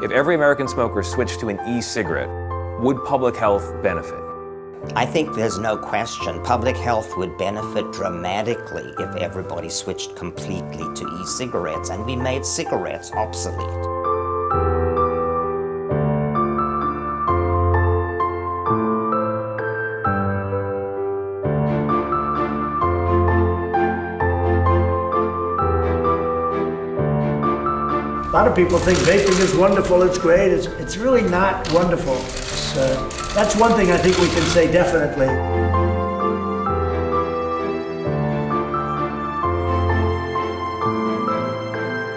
If every American smoker switched to an e-cigarette, would public health benefit? I think there's no question public health would benefit dramatically if everybody switched completely to e-cigarettes and we made cigarettes obsolete. A lot of people think vaping is wonderful, it's great. It's really not wonderful. That's one thing I think we can say definitely.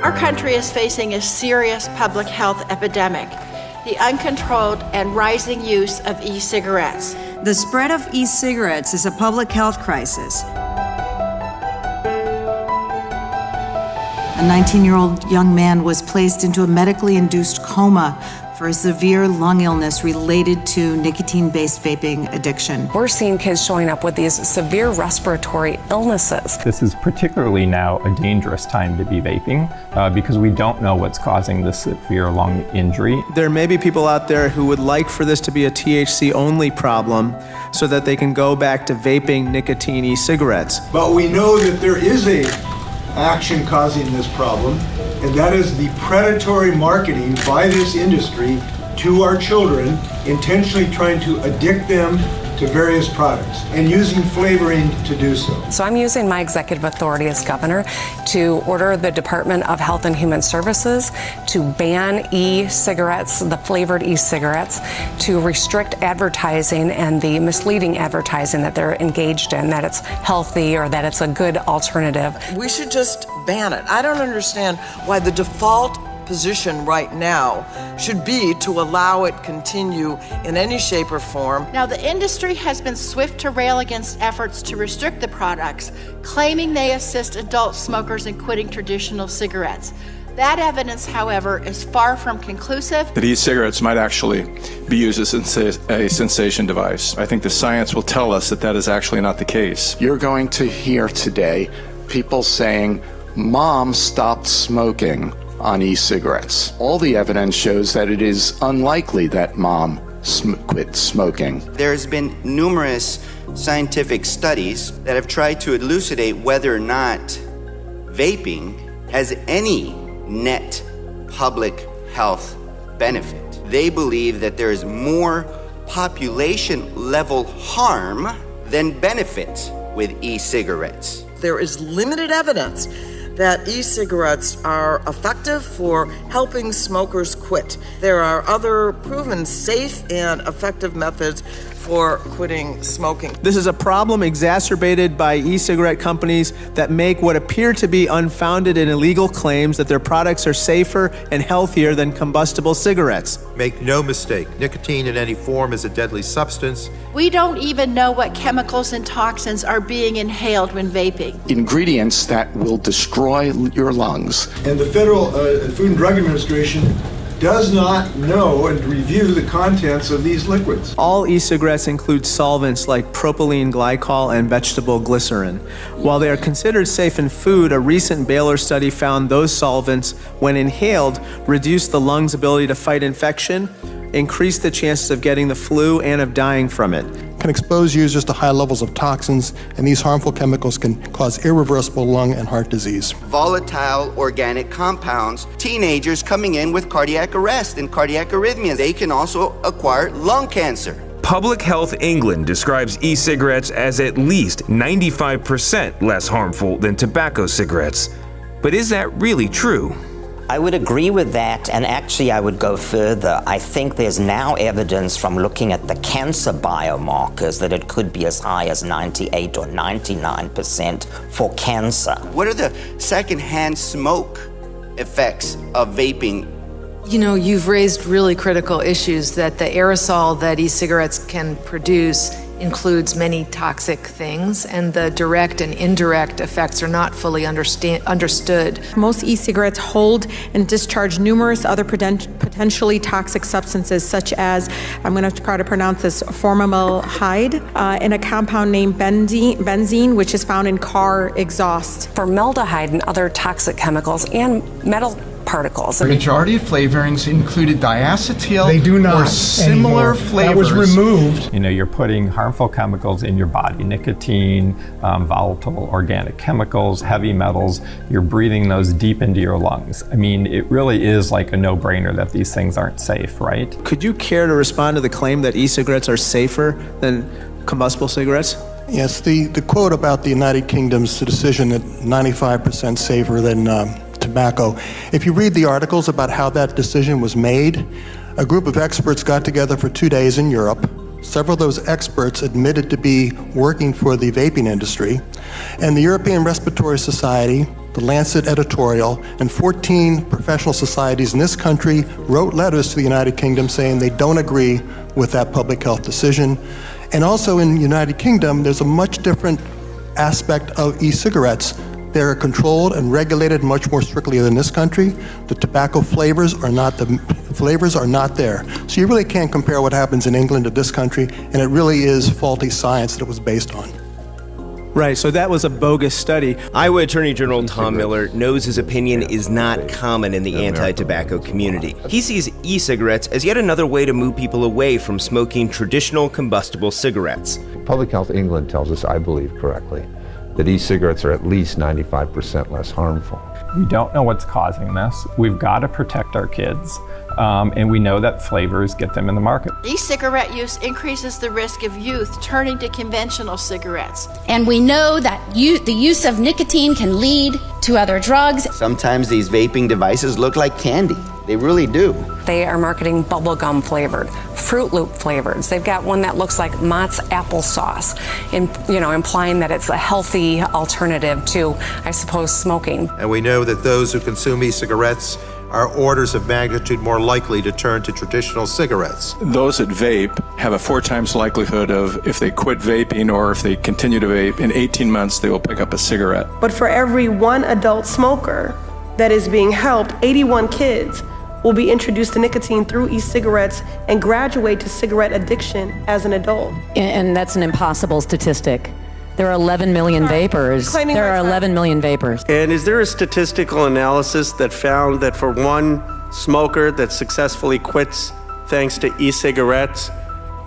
Our country is facing a serious public health epidemic, the uncontrolled and rising use of e-cigarettes. The spread of e-cigarettes is a public health crisis. A 19-year-old young man was placed into a medically induced coma for a severe lung illness related to nicotine-based vaping addiction. We're seeing kids showing up with these severe respiratory illnesses. This is particularly now a dangerous time to be vaping because we don't know what's causing this severe lung injury. There may be people out there who would like for this to be a THC-only problem so that they can go back to vaping nicotine e-cigarettes. But we know that there is a action causing this problem, and that is the predatory marketing by this industry to our children, intentionally trying to addict them to various products and using flavoring to do so. So I'm using my executive authority as governor to order the Department of Health and Human Services to ban e-cigarettes, the flavored e-cigarettes, to restrict advertising and the misleading advertising that they're engaged in, that it's healthy or that it's a good alternative. We should just ban it. I don't understand why the default position right now should be to allow it continue in any shape or form. Now, the industry has been swift to rail against efforts to restrict the products, claiming they assist adult smokers in quitting traditional cigarettes. That evidence, however, is far from conclusive. That e-cigarettes might actually be used as a cessation device. I think the science will tell us that that is actually not the case. You're going to hear today people saying, "Mom stopped smoking on e-cigarettes." All the evidence shows that it is unlikely that mom quit smoking. There's been numerous scientific studies that have tried to elucidate whether or not vaping has any net public health benefit. They believe that there is more population level harm than benefit with e-cigarettes. There is limited evidence that e-cigarettes are effective for helping smokers quit. There are other proven safe and effective methods for quitting smoking. This is a problem exacerbated by e-cigarette companies that make what appear to be unfounded and illegal claims that their products are safer and healthier than combustible cigarettes. Make no mistake, nicotine in any form is a deadly substance. We don't even know what chemicals and toxins are being inhaled when vaping. Ingredients that will destroy your lungs. And the Federal Food and Drug Administration does not know and review the contents of these liquids. All e-cigarettes include solvents like propylene glycol and vegetable glycerin. While they are considered safe in food, a recent Baylor study found those solvents, when inhaled, reduce the lungs' ability to fight infection, increase the chances of getting the flu, and of dying from it. Can expose users to high levels of toxins, and these harmful chemicals can cause irreversible lung and heart disease. Volatile organic compounds, teenagers coming in with cardiac arrest and cardiac arrhythmias. They can also acquire lung cancer. Public Health England describes e-cigarettes as at least 95% less harmful than tobacco cigarettes. But is that really true? I would agree with that, and actually I would go further. I think there's now evidence from looking at the cancer biomarkers that it could be as high as 98 or 99% for cancer. What are the secondhand smoke effects of vaping? You know, you've raised really critical issues that the aerosol that e-cigarettes can produce includes many toxic things, and the direct and indirect effects are not fully understood. Most e-cigarettes hold and discharge numerous other potentially toxic substances, such as, I'm going to try to pronounce this, formaldehyde, and a compound named benzene, which is found in car exhaust. Formaldehyde and other toxic chemicals and metal particles. The majority of flavorings included diacetyl They do not or similar anymore. flavors. That was removed. You know, you're putting harmful chemicals in your body, nicotine, volatile organic chemicals, heavy metals. You're breathing those deep into your lungs. I mean, it really is like a no-brainer that these things aren't safe, right? Could you care to respond to the claim that e-cigarettes are safer than combustible cigarettes? Yes, the quote about the United Kingdom's decision that 95% safer than tobacco. If you read the articles about how that decision was made, a group of experts got together for 2 days in Europe. Several of those experts admitted to be working for the vaping industry, and the European Respiratory Society, the Lancet editorial, and 14 professional societies in this country wrote letters to the United Kingdom saying they don't agree with that public health decision. And also in the United Kingdom, there's a much different aspect of e-cigarettes. They're controlled and regulated much more strictly than this country. The tobacco flavors are not there. So you really can't compare what happens in England to this country, and it really is faulty science that it was based on. Right, so that was a bogus study. Iowa Attorney General Tom Miller knows his opinion is not common in the anti-tobacco community. He sees e-cigarettes as yet another way to move people away from smoking traditional combustible cigarettes. Public Health England tells us, I believe correctly, that e-cigarettes are at least 95% less harmful. We don't know what's causing this. We've got to protect our kids. And we know that flavors get them in the market. E-cigarette use increases the risk of youth turning to conventional cigarettes. And we know that the use of nicotine can lead to other drugs. Sometimes these vaping devices look like candy. They really do. They are marketing bubblegum flavored, Fruit Loop flavors. They've got one that looks like Mott's applesauce, implying that it's a healthy alternative to, I suppose, smoking. And we know that those who consume e-cigarettes are orders of magnitude more likely to turn to traditional cigarettes. Those that vape have a 4 times likelihood of, if they quit vaping or if they continue to vape, in 18 months they will pick up a cigarette. But for every 1 adult smoker that is being helped, 81 kids will be introduced to nicotine through e-cigarettes and graduate to cigarette addiction as an adult. And that's an impossible statistic. There are 11 million vapors. There are 11 million vapors. And is there a statistical analysis that found that for one smoker that successfully quits thanks to e-cigarettes,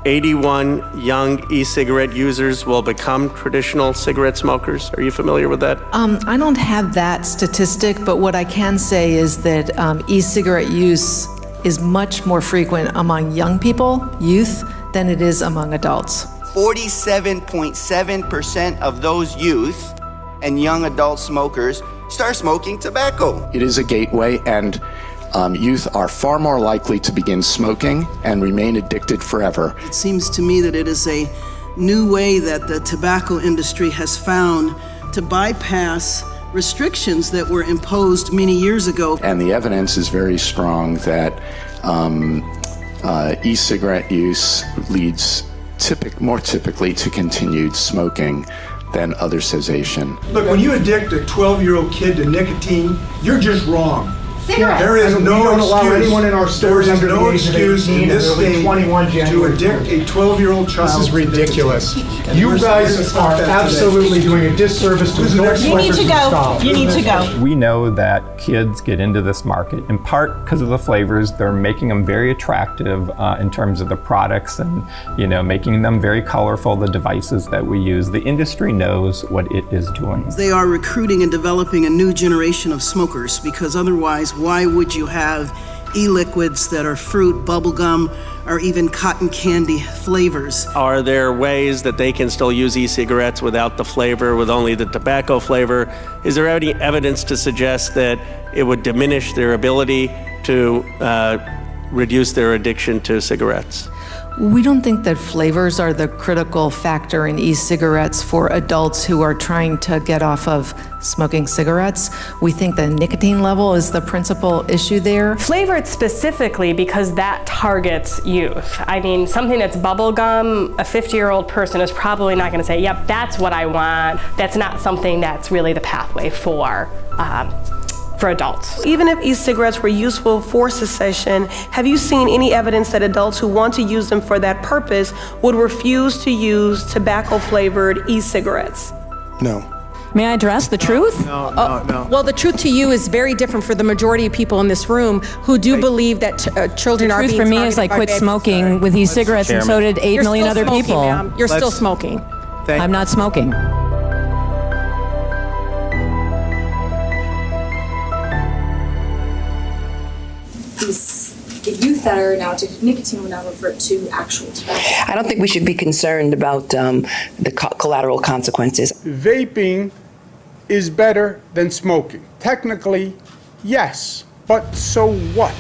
81 young e-cigarette users will become traditional cigarette smokers? Are you familiar with that? I don't have that statistic, but what I can say is that e-cigarette use is much more frequent among young people, youth, than it is among adults. 47.7% of those youth and young adult smokers start smoking tobacco. It is a gateway, and youth are far more likely to begin smoking and remain addicted forever. It seems to me that it is a new way that the tobacco industry has found to bypass restrictions that were imposed many years ago. And the evidence is very strong that e-cigarette use leads more typically to continued smoking than other cessation. Look, when you addict a 12-year-old kid to nicotine, you're just wrong. Cigarettes. There is We no don't allow excuse. anyone in our stores There is under the no age of excuse 18, in this and they'll be state 21 to January. addict a 12-year-old child. This is to ridiculous. nicotine. And You we're guys gonna stop are that today. absolutely doing a disservice to adult smokers and stop. You need to go. We know that kids get into this market in part because of the flavors. They're making them very attractive in terms of the products and, making them very colorful, the devices that we use. The industry knows what it is doing. They are recruiting and developing a new generation of smokers, because otherwise, why would you have e-liquids that are fruit, bubblegum, or even cotton candy flavors? Are there ways that they can still use e-cigarettes without the flavor, with only the tobacco flavor? Is there any evidence to suggest that it would diminish their ability to reduce their addiction to cigarettes? We don't think that flavors are the critical factor in e-cigarettes for adults who are trying to get off of smoking cigarettes. We think the nicotine level is the principal issue there. Flavored specifically because that targets youth. I mean, something that's bubblegum, a 50-year-old person is probably not going to say, yep, that's what I want. That's not something that's really the pathway for adults. Even if e-cigarettes were useful for cessation, have you seen any evidence that adults who want to use them for that purpose would refuse to use tobacco-flavored e-cigarettes? No. May I address the truth? No. Well, the truth to you is very different for the majority of people in this room who do believe that children are being targeted by vaping. The truth for me is I quit smoking with e-cigarettes, and so did 8 million other people. Ma'am. You're still smoking. I'm not smoking. The youth that are now addicted to nicotine will now revert to actual tobacco. I don't think we should be concerned about the collateral consequences. Vaping is better than smoking. Technically, yes. But so what?